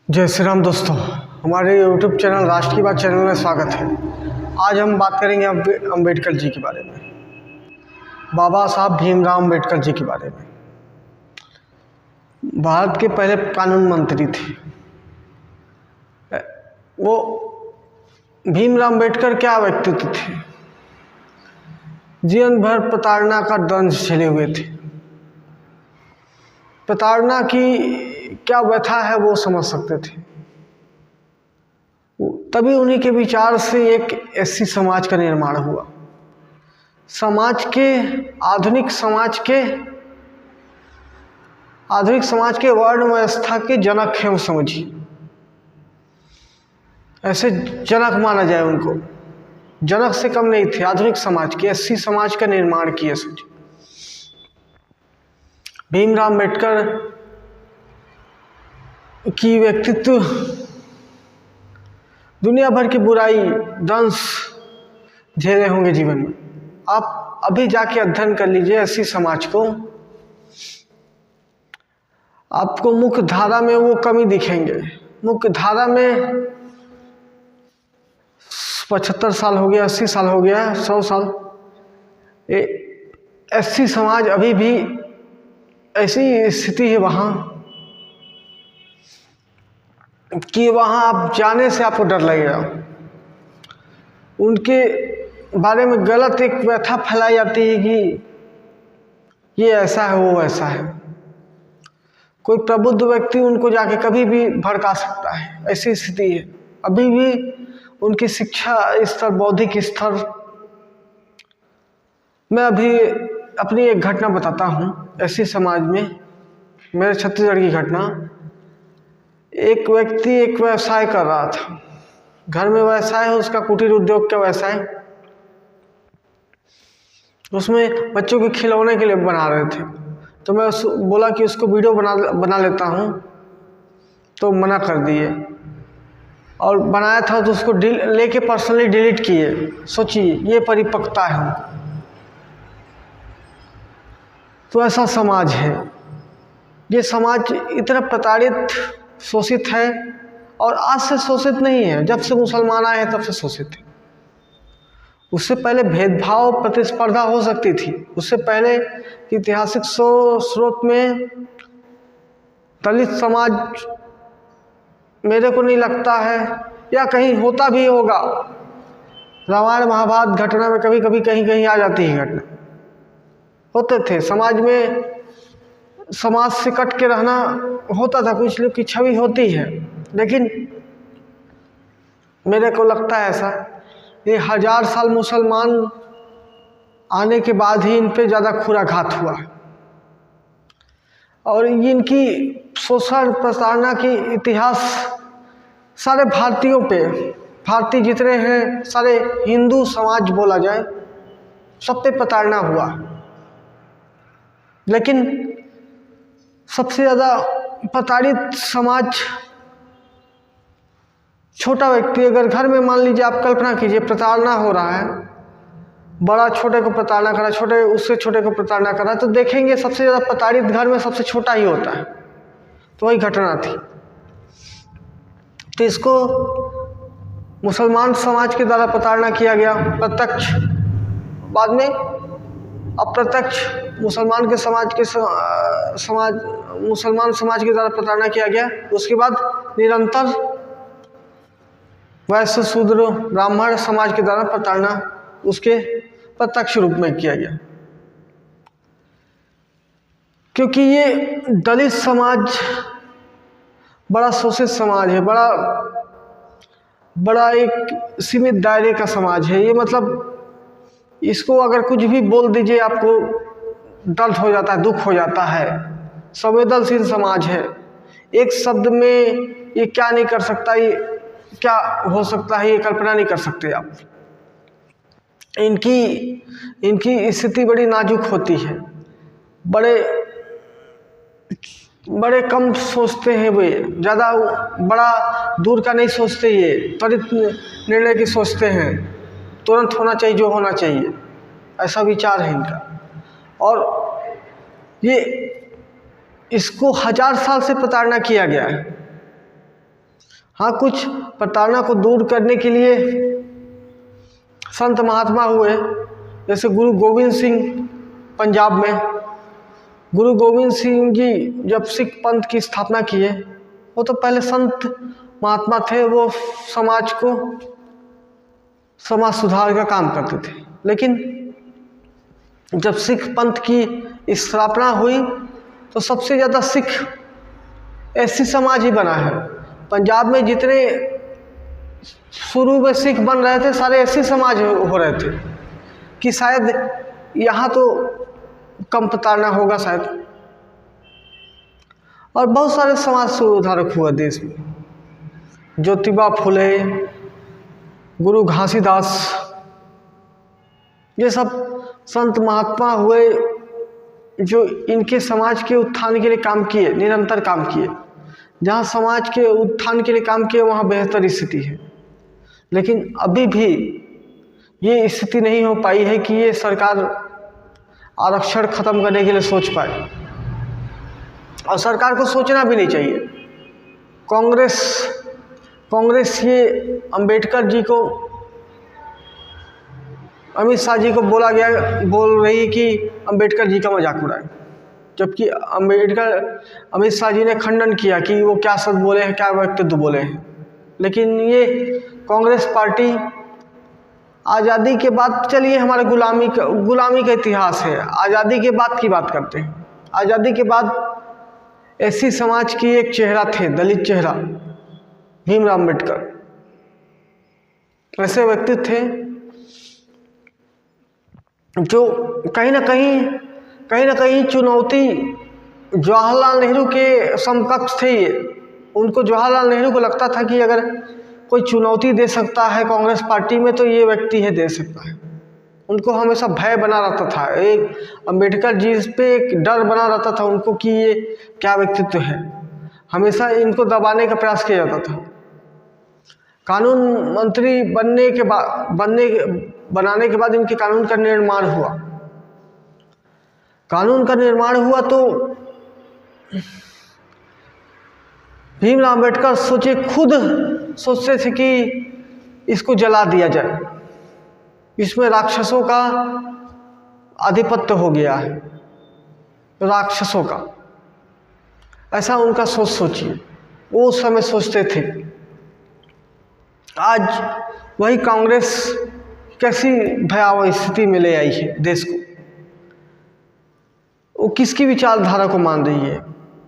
जय श्री राम दोस्तों, हमारे YouTube चैनल राष्ट्र की बात चैनल में स्वागत है। आज हम बात करेंगे अम्बेडकर जी के बारे में, बाबा साहब भीमराव अम्बेडकर जी के बारे में। भारत के पहले कानून मंत्री थे वो। भीमराव अम्बेडकर क्या व्यक्तित्व थे। जीवन भर प्रताड़ना का दंश झेले हुए थे। प्रताड़ना की क्या व्यथा है वो समझ सकते थे। तभी उन्हीं के विचार से एक ऐसी समाज का निर्माण हुआ। आधुनिक समाज के वर्ण व्यवस्था के जनक हैं वो, समझिए। ऐसे जनक माना जाए उनको, जनक से कम नहीं थे। आधुनिक समाज के ऐसी समाज का निर्माण किया सोचिए। भीमराव अम्बेडकर की व्यक्तित्व दुनिया भर की बुराई दंश झेले होंगे जीवन में। आप अभी जाके अध्ययन कर लीजिए ऐसी समाज को, आपको मुख्य धारा में वो कमी दिखेंगे। मुख्य धारा में 75 साल हो गया, 80 साल हो गया, 100 साल, ऐसी समाज अभी भी ऐसी स्थिति है वहाँ कि वहाँ आप जाने से आपको डर लगेगा। उनके बारे में गलत एक व्यथा फैलाई जाती है कि ये ऐसा है, वो ऐसा है। कोई प्रबुद्ध व्यक्ति उनको जाके कभी भी भड़का सकता है, ऐसी स्थिति है अभी भी। उनकी शिक्षा स्तर, बौद्धिक स्तर। मैं अभी अपनी एक घटना बताता हूँ ऐसी समाज में, मेरे छत्तीसगढ़ की घटना। एक व्यक्ति एक व्यवसाय कर रहा था, घर में व्यवसाय है उसका, कुटीर उद्योग का व्यवसाय। उसमें बच्चों के खिलौने के लिए बना रहे थे। तो मैं बोला कि उसको वीडियो बना लेता हूँ, तो मना कर दिए। और बनाया था तो उसको लेके पर्सनली डिलीट किए। सोचिए ये परिपक्वता है। तो ऐसा समाज है। ये समाज इतना प्रताड़ित, शोषित है, और आज से शोषित नहीं है, जब से मुसलमान आए हैं तब से शोषित है। उससे पहले भेदभाव, प्रतिस्पर्धा हो सकती थी। उससे पहले ऐतिहासिक स्रोत में दलित समाज मेरे को नहीं लगता है, या कहीं होता भी होगा। रामायण महाभारत घटना में कभी कभी कहीं कहीं आ जाती है घटना। होते थे समाज में, समाज से कट के रहना होता था, कुछ लोग की छवि होती है। लेकिन मेरे को लगता है ऐसा, ये 1000 साल मुसलमान आने के बाद ही इन पे ज़्यादा खुराघात हुआ है। और इनकी शोषण प्रताड़ना की इतिहास सारे भारतीयों पे, भारतीय जितने हैं, सारे हिंदू समाज बोला जाए, सब पे प्रताड़ना हुआ। लेकिन सबसे ज़्यादा प्रताड़ित समाज छोटा व्यक्ति। अगर घर में मान लीजिए, आप कल्पना कीजिए, प्रताड़ना हो रहा है, बड़ा छोटे को प्रताड़ना कर रहा है, छोटे उससे छोटे को प्रताड़ना कर रहा है, तो देखेंगे सबसे ज़्यादा प्रताड़ित घर में सबसे छोटा ही होता है। तो वही घटना थी। तो इसको मुसलमान समाज के द्वारा प्रताड़ना किया गया, प्रत्यक्ष। बाद में अप्रत्यक्ष मुसलमान समाज के द्वारा प्रताड़ना किया गया। उसके बाद निरंतर वैश्य, शूद्र, ब्राह्मण समाज के द्वारा प्रताड़ना उसके प्रत्यक्ष रूप में किया गया। क्योंकि ये दलित समाज बड़ा शोषित समाज है, बड़ा एक सीमित दायरे का समाज है ये। मतलब इसको अगर कुछ भी बोल दीजिए आपको दर्द हो जाता है, दुख हो जाता है। संवेदनशील समाज है। एक शब्द में ये क्या नहीं कर सकता, ये क्या हो सकता है, ये कल्पना नहीं कर सकते आप। इनकी स्थिति बड़ी नाजुक होती है। बड़े कम सोचते हैं वे, ज़्यादा बड़ा दूर का नहीं सोचते। ये त्वरित निर्णय की सोचते हैं, तुरंत होना चाहिए जो होना चाहिए, ऐसा विचार है इनका। और ये इसको 1000 साल से प्रताड़ना किया गया है। हाँ, कुछ प्रताड़ना को दूर करने के लिए संत महात्मा हुए, जैसे गुरु गोविंद सिंह पंजाब में। गुरु गोविंद सिंह जी जब सिख पंथ की स्थापना किए, वो तो पहले संत महात्मा थे, वो समाज सुधार का काम करते थे। लेकिन जब सिख पंथ की स्थापना हुई तो सबसे ज़्यादा सिख एससी समाज ही बना है। पंजाब में जितने शुरू में सिख बन रहे थे सारे एससी समाज हो रहे थे, कि शायद यहाँ तो कम प्रताड़ना होगा शायद। और बहुत सारे समाज सुधारक हुए देश में, ज्योतिबा फुले, गुरु घासीदास, ये सब संत महात्मा हुए जो इनके समाज के उत्थान के लिए काम किए, निरंतर काम किए। जहाँ समाज के उत्थान के लिए काम किए वहाँ बेहतर स्थिति है। लेकिन अभी भी ये स्थिति नहीं हो पाई है कि ये सरकार आरक्षण खत्म करने के लिए सोच पाए, और सरकार को सोचना भी नहीं चाहिए। कांग्रेस ये अंबेडकर जी को, अमित शाह जी को बोल रही है कि अंबेडकर जी का मजाक उड़ाए, जबकि अमित शाह जी ने खंडन किया कि वो क्या शब्द बोले हैं, क्या वक्तव्य बोले हैं। लेकिन ये कांग्रेस पार्टी आज़ादी के बाद, चलिए हमारे गुलामी का इतिहास है, आज़ादी के बाद की बात करते हैं। आज़ादी के बाद एससी समाज की एक चेहरा थे, दलित चेहरा, भीमराव अम्बेडकर। ऐसे व्यक्ति थे जो कहीं ना कहीं चुनौती जवाहरलाल नेहरू के समकक्ष थे। ये उनको, जवाहरलाल नेहरू को लगता था कि अगर कोई चुनौती दे सकता है कांग्रेस पार्टी में तो ये व्यक्ति है, दे सकता है। उनको हमेशा भय बना रहता था, एक अम्बेडकर जी पे एक डर बना रहता था उनको कि ये क्या व्यक्तित्व है। हमेशा इनको दबाने का प्रयास किया जाता था। कानून मंत्री बनाने के बाद इनके कानून का निर्माण हुआ। कानून का निर्माण हुआ तो भीमराव अम्बेडकर खुद सोचते थे कि इसको जला दिया जाए, इसमें राक्षसों का आधिपत्य हो गया है, राक्षसों का। ऐसा उनका सोचिए, वो उस समय सोचते थे। आज वही कांग्रेस कैसी भयावह स्थिति में ले आई है देश को। वो किसकी विचारधारा को मान रही है?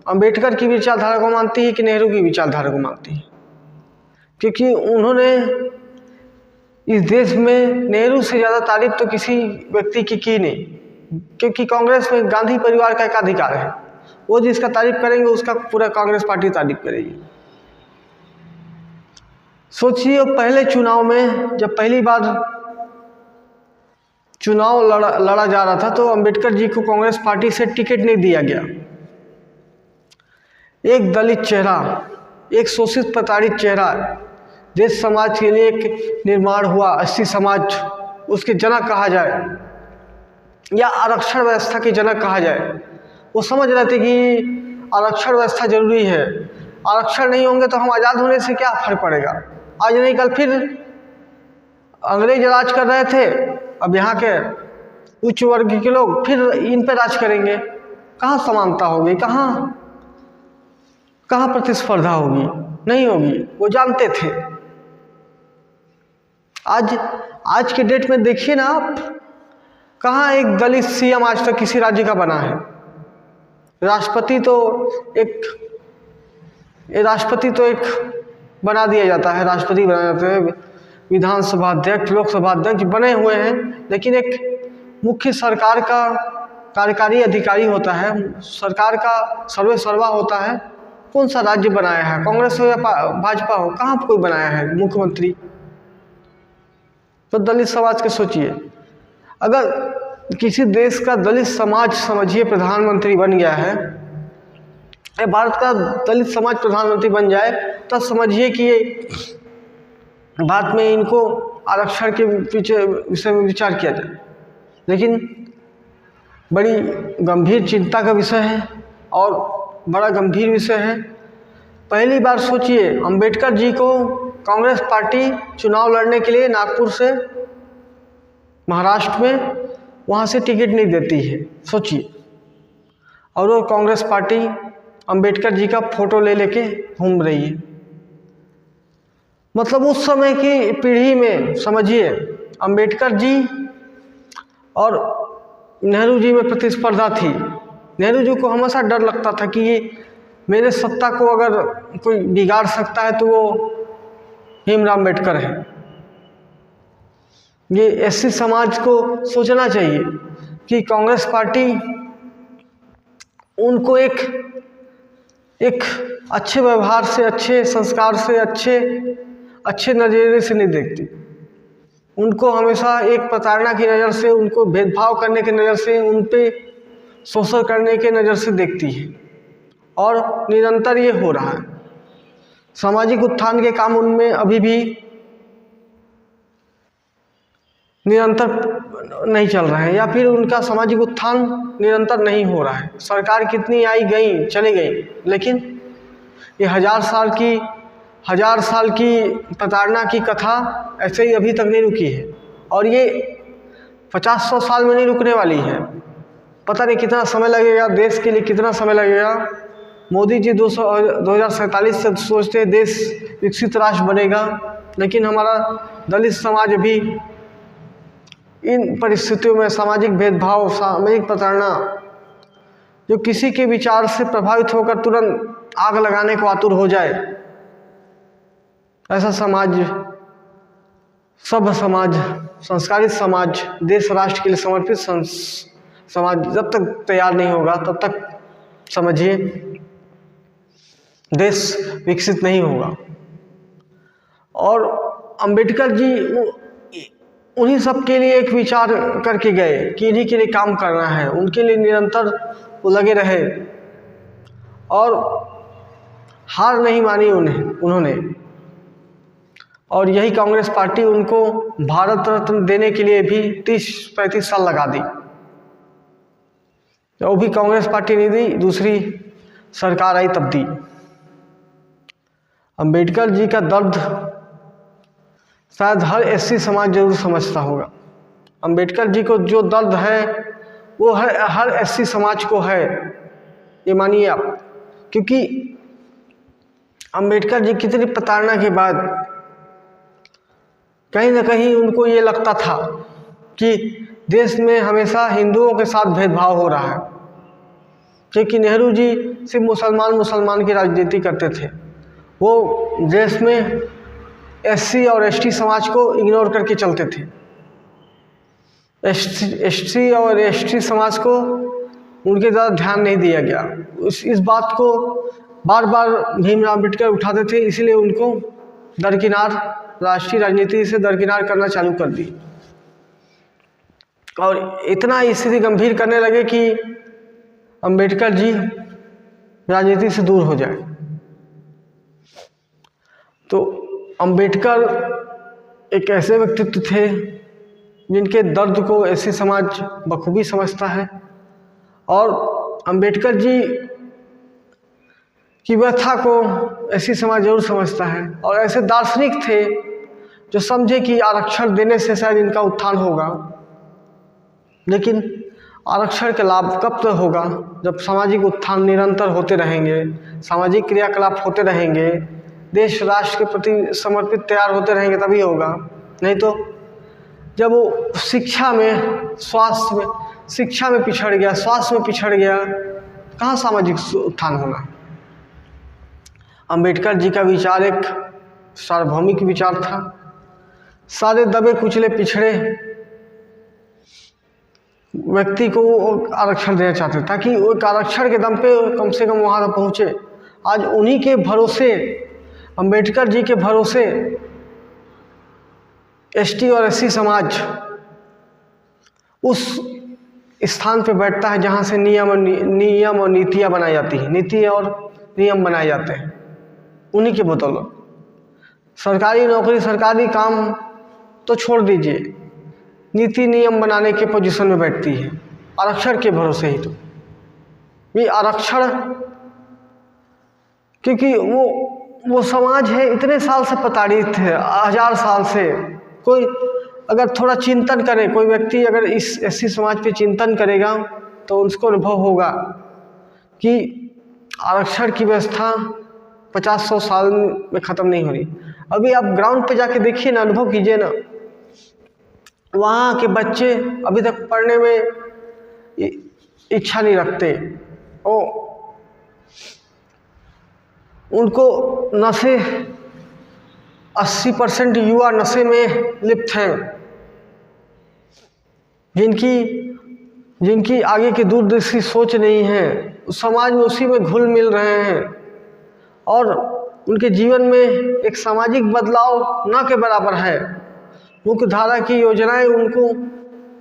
अंबेडकर की विचारधारा को मानती है कि नेहरू की विचारधारा को मानती है? क्योंकि उन्होंने इस देश में नेहरू से ज़्यादा तारीफ तो किसी व्यक्ति की नहीं, क्योंकि कांग्रेस में गांधी परिवार का एकाधिकार है। वो जिसका तारीफ करेंगे उसका पूरा कांग्रेस पार्टी तारीफ करेगी। सोचिए, पहले चुनाव में जब पहली बार चुनाव लड़ा जा रहा था तो अंबेडकर जी को कांग्रेस पार्टी से टिकट नहीं दिया गया। एक दलित चेहरा, एक शोषित प्रताड़ित चेहरा, देश समाज के लिए एक निर्माण हुआ, एससी समाज, उसके जनक कहा जाए या आरक्षण व्यवस्था के जनक कहा जाए। वो समझ रहे थे कि आरक्षण व्यवस्था जरूरी है, आरक्षण नहीं होंगे तो हम आज़ाद होने से क्या फर्क पड़ेगा। आज नहीं कल फिर अंग्रेज राज कर रहे थे, अब यहाँ के उच्च वर्ग के लोग फिर इन पर राज करेंगे। कहाँ समानता होगी, कहाँ प्रतिस्पर्धा होगी? नहीं होगी। वो जानते थे। आज के डेट में देखिए ना आप, कहाँ एक दलित सीएम आज तक किसी राज्य का बना है। राष्ट्रपति तो एक बना दिया जाता है, राष्ट्रपति बनाया जाता है, विधानसभा अध्यक्ष, लोकसभा अध्यक्ष बने हुए हैं, लेकिन एक मुख्य सरकार का कार्यकारी अधिकारी होता है, सरकार का सर्वे सर्वा होता है। कौन सा राज्य बनाया है? कांग्रेस हो या भाजपा हो, कहाँ कोई बनाया है मुख्यमंत्री? तो दलित समाज के सोचिए, अगर किसी देश का दलित समाज समझिए प्रधानमंत्री बन गया है, भारत का दलित समाज प्रधानमंत्री बन जाए, तब समझिए कि ये भारत में इनको आरक्षण के विषय में विचार किया जाए। लेकिन बड़ी गंभीर चिंता का विषय है और बड़ा गंभीर विषय है। पहली बार सोचिए, अंबेडकर जी को कांग्रेस पार्टी चुनाव लड़ने के लिए नागपुर से, महाराष्ट्र में, वहाँ से टिकट नहीं देती है, सोचिए। और वो कांग्रेस पार्टी अंबेडकर जी का फोटो ले लेके घूम रही है। मतलब उस समय की पीढ़ी में समझिए, अंबेडकर जी और नेहरू जी में प्रतिस्पर्धा थी। नेहरू जी को हमेशा डर लगता था कि ये मेरे सत्ता को अगर कोई बिगाड़ सकता है तो वो भीमराव अम्बेडकर है। ये एससी समाज को सोचना चाहिए कि कांग्रेस पार्टी उनको एक अच्छे व्यवहार से, अच्छे संस्कार से, अच्छे नज़रिए से नहीं देखती। उनको हमेशा एक प्रताड़ना की नज़र से, उनको भेदभाव करने की नज़र से, उन पे शोषण करने की नज़र से देखती है। और निरंतर ये हो रहा है। सामाजिक उत्थान के काम उनमें अभी भी निरंतर नहीं चल रहे हैं, या फिर उनका सामाजिक उत्थान निरंतर नहीं हो रहा है। सरकार कितनी आई गई, चली गई, लेकिन ये हजार साल की प्रताड़ना की कथा ऐसे ही अभी तक नहीं रुकी है। और ये 50-100 साल में नहीं रुकने वाली है। पता नहीं कितना समय लगेगा, देश के लिए कितना समय लगेगा। मोदी जी 2047 से सोचते हैं देश विकसित राष्ट्र बनेगा, लेकिन हमारा दलित समाज अभी इन परिस्थितियों में सामाजिक भेदभाव, सामाजिक प्रताड़ना, जो किसी के विचार से प्रभावित होकर तुरंत आग लगाने को आतुर हो जाए, ऐसा समाज, सभ्य समाज, संस्कारित समाज, देश राष्ट्र के लिए समर्पित समाज जब तक तैयार नहीं होगा तब तक समझिए देश विकसित नहीं होगा। और अंबेडकर जी उन्हीं सब के लिए एक विचार करके गए कि इन्हीं के लिए काम करना है, उनके लिए निरंतर वो लगे रहे और हार नहीं मानी उन्होंने। और यही कांग्रेस पार्टी उनको भारत रत्न देने के लिए भी 30-35 साल लगा दी। वो भी कांग्रेस पार्टी नहीं दी, दूसरी सरकार आई तब दी। अंबेडकर जी का दर्द शायद हर एससी समाज जरूर समझता होगा। अंबेडकर जी को जो दर्द है वो हर एससी समाज को है, ये मानिए आप। क्योंकि अंबेडकर जी कितनी प्रताड़ना के बाद कहीं ना कहीं उनको ये लगता था कि देश में हमेशा हिंदुओं के साथ भेदभाव हो रहा है। क्योंकि नेहरू जी सिर्फ मुसलमान की राजनीति करते थे, वो देश में एससी और एसटी समाज को इग्नोर करके चलते थे। एससी और एसटी समाज को उनके ज़्यादा ध्यान नहीं दिया गया। इस बात को बार बार भीमराव अम्बेडकर उठाते थे, इसीलिए उनको दरकिनार, राष्ट्रीय राजनीति से दरकिनार करना चालू कर दी। और इतना स्थिति गंभीर करने लगे कि अंबेडकर जी राजनीति से दूर हो जाए। तो अंबेडकर एक ऐसे व्यक्तित्व थे जिनके दर्द को ऐसे समाज बखूबी समझता है। और अंबेडकर जी की व्यथा को ऐसी समाज जरूर समझता है। और ऐसे दार्शनिक थे जो समझे कि आरक्षण देने से शायद इनका उत्थान होगा, लेकिन आरक्षण के लाभ कब तक होगा जब सामाजिक उत्थान निरंतर होते रहेंगे, सामाजिक क्रियाकलाप होते रहेंगे, देश राष्ट्र के प्रति समर्पित तैयार होते रहेंगे, तभी होगा। नहीं तो जब वो शिक्षा में, स्वास्थ्य में, शिक्षा में पिछड़ गया, स्वास्थ्य में पिछड़ गया, कहाँ सामाजिक उत्थान होगा। अंबेडकर जी का विचार एक सार्वभौमिक विचार था। सारे दबे कुचले पिछड़े व्यक्ति को आरक्षण देना चाहते, ताकि वो आरक्षण के दम पे कम से कम वहाँ तक पहुँचे। आज उन्हीं के भरोसे, अंबेडकर जी के भरोसे एसटी और एससी समाज उस स्थान पे बैठता है जहाँ से नियम और नीतियाँ बनाई जाती हैं, नीति और नियम बनाए जाते हैं उन्हीं के बदौलत। सरकारी नौकरी, सरकारी काम तो छोड़ दीजिए, नीति नियम बनाने के पोजीशन में बैठती है आरक्षण के भरोसे ही। तो ये आरक्षण क्योंकि वो समाज है इतने साल से प्रताड़ित है, 1000 साल से। कोई अगर थोड़ा चिंतन करे, कोई व्यक्ति अगर इस एससी समाज पे चिंतन करेगा तो उसको अनुभव होगा कि आरक्षण की व्यवस्था 50-100 साल में ख़त्म नहीं हो रही। अभी आप ग्राउंड पे जाके देखिए ना, अनुभव कीजिए ना, वहाँ के बच्चे अभी तक पढ़ने में इच्छा नहीं रखते। उनको नशे 80% युवा नशे में लिप्त हैं, जिनकी आगे की दूरदर्शी सोच नहीं है, समाज में उसी में घुल मिल रहे हैं और उनके जीवन में एक सामाजिक बदलाव न के बराबर है। मुख्य धारा की योजनाएं उनको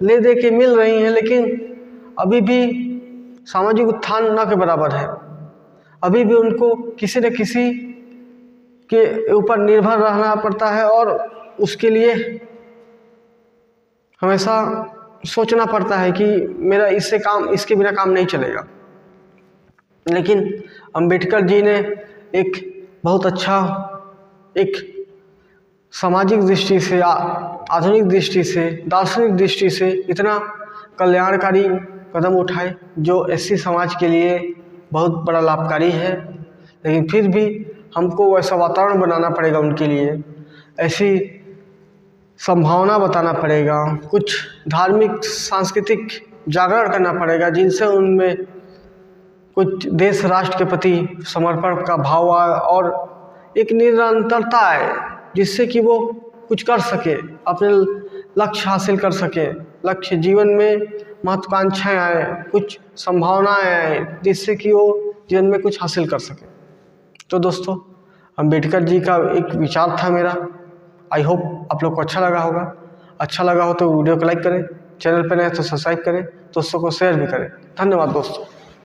ले दे के मिल रही हैं, लेकिन अभी भी सामाजिक उत्थान न के बराबर है। अभी भी उनको किसी न किसी के ऊपर निर्भर रहना पड़ता है और उसके लिए हमेशा सोचना पड़ता है कि मेरा इसके बिना काम नहीं चलेगा। लेकिन अंबेडकर जी ने एक बहुत अच्छा, एक सामाजिक दृष्टि से, आधुनिक दृष्टि से, दार्शनिक दृष्टि से इतना कल्याणकारी कदम उठाए जो एससी समाज के लिए बहुत बड़ा लाभकारी है। लेकिन फिर भी हमको वैसा वातावरण बनाना पड़ेगा उनके लिए, ऐसी संभावना बताना पड़ेगा, कुछ धार्मिक सांस्कृतिक जागरण करना पड़ेगा जिनसे उनमें कुछ देश राष्ट्र के प्रति समर्पण का भाव आए और एक निरंतरता आए, जिससे कि वो कुछ कर सके, अपने लक्ष्य हासिल कर सके, लक्ष्य जीवन में महत्वाकांक्षाएं आए, कुछ संभावनाएं आए, जिससे कि वो जीवन में कुछ हासिल कर सके। तो दोस्तों, अंबेडकर जी का एक विचार था मेरा। आई होप आप लोग को अच्छा लगा होगा। अच्छा लगा हो तो वीडियो को लाइक करें, चैनल पर नए तो सब्सक्राइब करें, दोस्तों को शेयर भी करें। धन्यवाद दोस्तों।